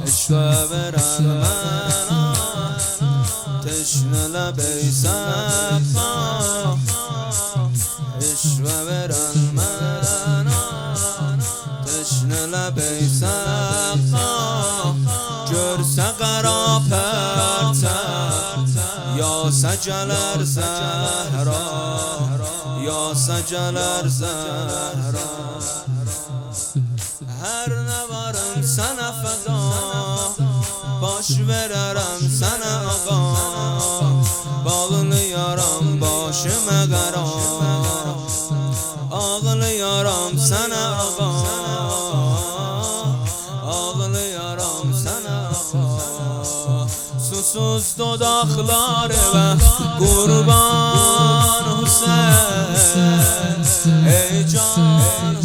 عشق برن من تشنه لبی سقا عشق برن من تشنه لبی سقا جرس قرا پرتر یا سجلر زهرا یا سجلر زهرا هر نوارم سن فدا باش بررم سن آقا باغل یارم باش مگرا آغل یارم سن آقا آغل یارم سن آقا سوسوز دوداخلاره و قربان حسین ای جان